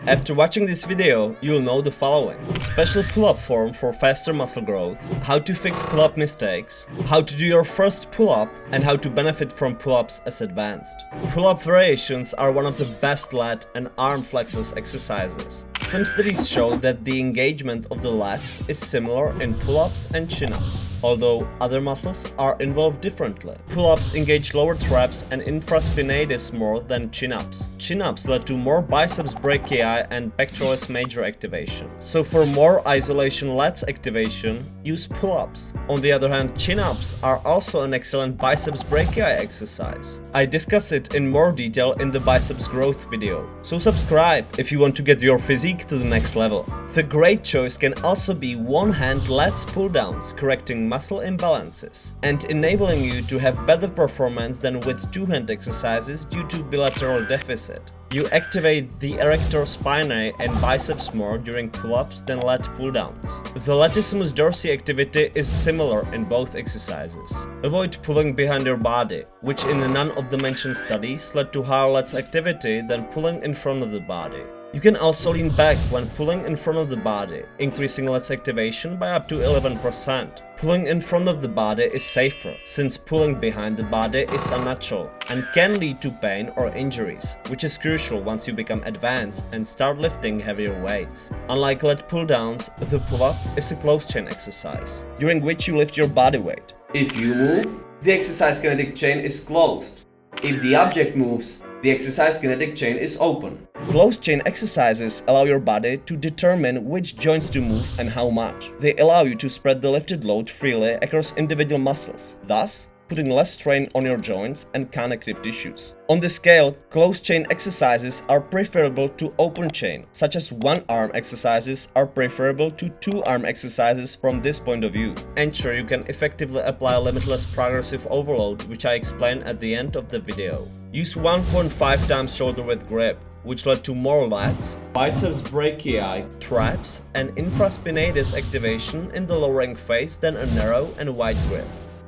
After watching this video, you'll know the following: special pull-up form for faster muscle growth, how to fix pull-up mistakes, how to do your first pull-up, and how to benefit from pull-ups as advanced. Pull-up variations are one of the best lat and arm flexors exercises. Some studies show that the engagement of the lats is similar in pull-ups and chin-ups, although other muscles are involved differently. Pull-ups engage lower traps and infraspinatus more than chin-ups. Chin-ups lead to more biceps brachii and pectoralis major activation. So for more isolation lats activation, use pull-ups. On the other hand, chin-ups are also an excellent biceps brachii exercise. I discuss it in more detail in the biceps growth video, so subscribe if you want to get your physique to the next level. The great choice can also be one-hand lats pull-downs, correcting muscle imbalances and enabling you to have better performance than with two-hand exercises due to bilateral deficit. You activate the erector spinae and biceps more during pull-ups than lat pull-downs. The latissimus dorsi activity is similar in both exercises. Avoid pulling behind your body, which in none of the mentioned studies led to higher lats activity than pulling in front of the body. You can also lean back when pulling in front of the body, increasing lats activation by up to 11%. Pulling in front of the body is safer, since pulling behind the body is unnatural and can lead to pain or injuries, which is crucial once you become advanced and start lifting heavier weights. Unlike lat pull-downs, the pull-up is a closed chain exercise, during which you lift your body weight. If you move, the exercise kinetic chain is closed. If the object moves, the exercise kinetic chain is open. Closed chain exercises allow your body to determine which joints to move and how much. They allow you to spread the lifted load freely across individual muscles, thus putting less strain on your joints and connective tissues. On this scale, closed chain exercises are preferable to open chain, such as one-arm exercises are preferable to two-arm exercises from this point of view. Ensure you can effectively apply limitless progressive overload, which I explain at the end of the video. Use 1.5 times shoulder width grip, which led to more lats, biceps brachii, traps, and infraspinatus activation in the lowering phase than a narrow and wide grip.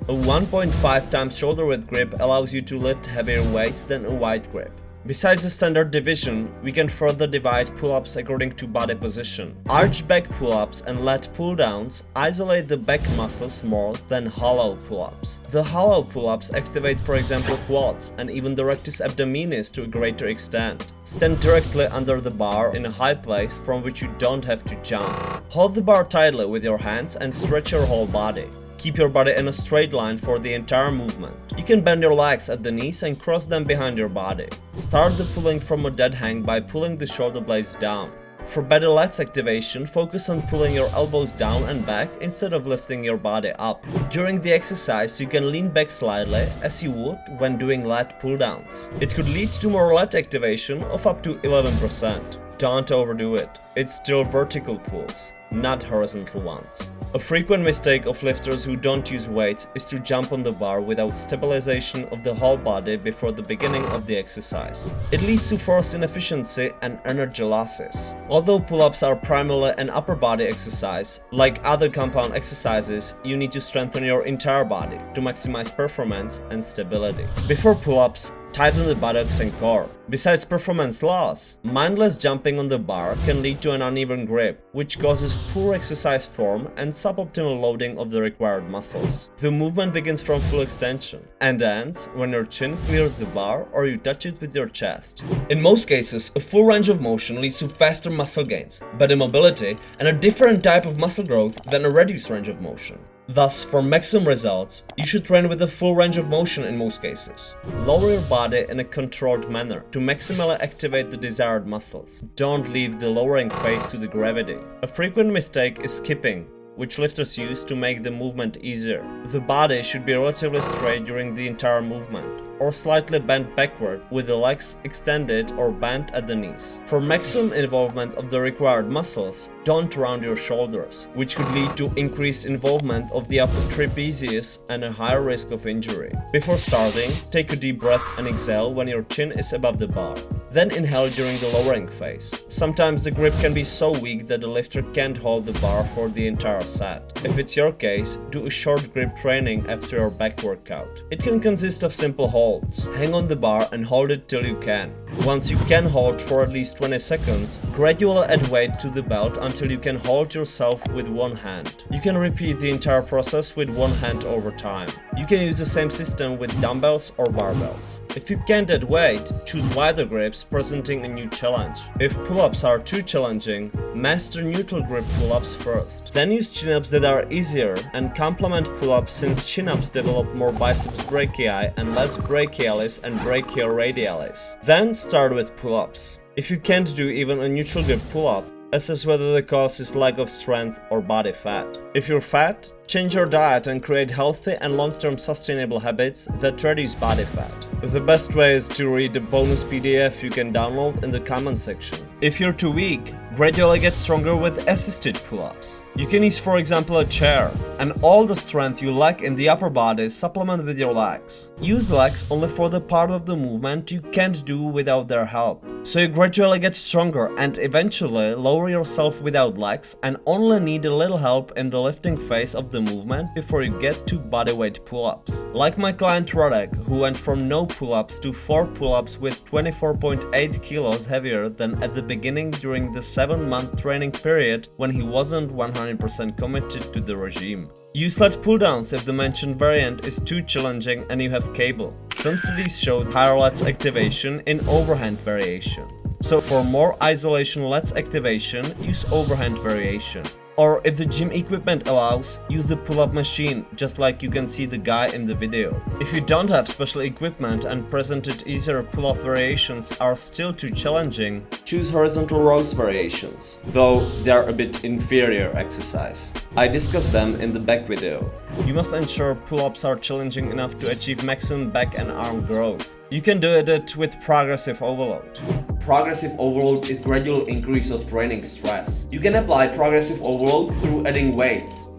A 1.5 times shoulder width grip allows you to lift heavier weights than a wide grip. Besides the standard division, we can further divide pull-ups according to body position. Arch back pull-ups and lat pull-downs isolate the back muscles more than hollow pull-ups. The hollow pull-ups activate, for example, quads and even the rectus abdominis to a greater extent. Stand directly under the bar in a high place from which you don't have to jump. Hold the bar tightly with your hands and stretch your whole body. Keep your body in a straight line for the entire movement. You can bend your legs at the knees and cross them behind your body. Start the pulling from a dead hang by pulling the shoulder blades down. For better lats activation, focus on pulling your elbows down and back instead of lifting your body up. During the exercise, you can lean back slightly as you would when doing lat pull-downs. It could lead to more lat activation of up to 11%. Don't overdo it. It's still vertical pulls, not horizontal ones. A frequent mistake of lifters who don't use weights is to jump on the bar without stabilization of the whole body before the beginning of the exercise. It leads to force inefficiency and energy losses. Although pull-ups are primarily an upper body exercise, like other compound exercises, you need to strengthen your entire body to maximize performance and stability. Before pull-ups, tighten the buttocks and core. Besides performance loss, mindless jumping on the bar can lead to an uneven grip, which causes poor exercise form and suboptimal loading of the required muscles. The movement begins from full extension and ends when your chin clears the bar or you touch it with your chest. In most cases, a full range of motion leads to faster muscle gains, better mobility, and a different type of muscle growth than a reduced range of motion. Thus, for maximum results, you should train with a full range of motion in most cases. Lower your body in a controlled manner to maximally activate the desired muscles. Don't leave the lowering phase to the gravity. A frequent mistake is skipping, which lifters use to make the movement easier. The body should be relatively straight during the entire movement, or slightly bent backward with the legs extended or bent at the knees. For maximum involvement of the required muscles, don't round your shoulders, which could lead to increased involvement of the upper trapezius and a higher risk of injury. Before starting, take a deep breath and exhale when your chin is above the bar. Then inhale during the lowering phase. Sometimes the grip can be so weak that the lifter can't hold the bar for the entire set. If it's your case, do a short grip training after your back workout. It can consist of simple holds. Hang on the bar and hold it till you can. Once you can hold for at least 20 seconds, gradually add weight to the belt until you can hold yourself with one hand. You can repeat the entire process with one hand over time. You can use the same system with dumbbells or barbells. If you can't add weight, choose wider grips, presenting a new challenge. If pull-ups are too challenging, master neutral grip pull-ups first. Then use chin-ups that are easier and complement pull-ups, since chin-ups develop more biceps brachii and less brachialis and brachioradialis. Then start with pull-ups. If you can't do even a neutral grip pull-up, assess whether the cause is lack of strength or body fat. If you're fat, change your diet and create healthy and long-term sustainable habits that reduce body fat. The best way is to read the bonus PDF you can download in the comment section. If you're too weak, gradually get stronger with assisted pull-ups. You can use, for example, a chair, and all the strength you lack in the upper body supplement with your legs. Use legs only for the part of the movement you can't do without their help. So you gradually get stronger and eventually lower yourself without legs and only need a little help in the lifting phase of the movement before you get to bodyweight pull-ups. Like my client Radek, who went from no pull-ups to 4 pull-ups with 24.8 kilos heavier than at the beginning during the 7-month training period when he wasn't 100% committed to the regime. Use lat pull-downs if the mentioned variant is too challenging and you have cable. Some studies showed higher lats activation in overhand variation. So for more isolation lats activation, use overhand variation. Or if the gym equipment allows, use the pull-up machine, just like you can see the guy in the video. If you don't have special equipment and presented easier pull-up variations are still too challenging, choose horizontal rows variations, though they are a bit inferior exercise. I discussed them in the back video. You must ensure pull-ups are challenging enough to achieve maximum back and arm growth. You can do it with progressive overload. Progressive overload is gradual increase of training stress. You can apply progressive overload through adding weights,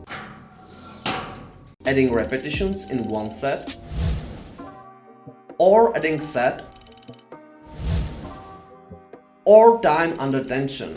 adding repetitions in one set, or adding set, or time under tension.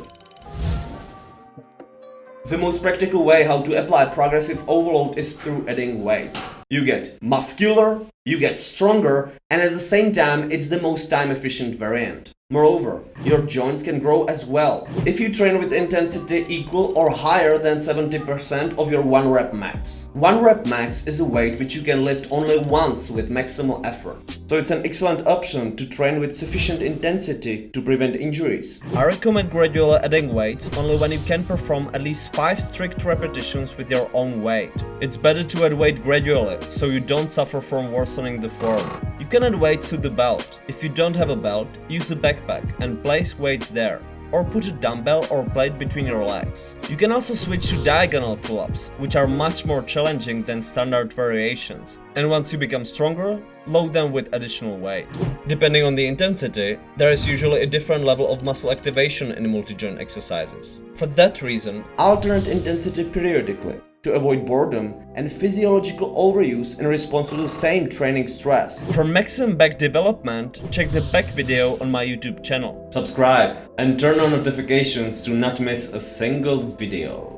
The most practical way how to apply progressive overload is through adding weights. You get muscular, you get stronger, and at the same time it's the most time efficient variant. Moreover, your joints can grow as well if you train with intensity equal or higher than 70% of your 1 rep max. 1 rep max is a weight which you can lift only once with maximal effort. So it's an excellent option to train with sufficient intensity to prevent injuries. I recommend gradually adding weights only when you can perform at least 5 strict repetitions with your own weight. It's better to add weight gradually, so you don't suffer from worsening the form. You can add weights to the belt. If you don't have a belt, use a backpack and place weights there, or put a dumbbell or plate between your legs. You can also switch to diagonal pull-ups, which are much more challenging than standard variations, and once you become stronger, load them with additional weight. Depending on the intensity, there is usually a different level of muscle activation in multi-joint exercises. For that reason, alternate intensity periodically to avoid boredom and physiological overuse in response to the same training stress. For maximum back development, check the back video on my YouTube channel. Subscribe and turn on notifications to not miss a single video.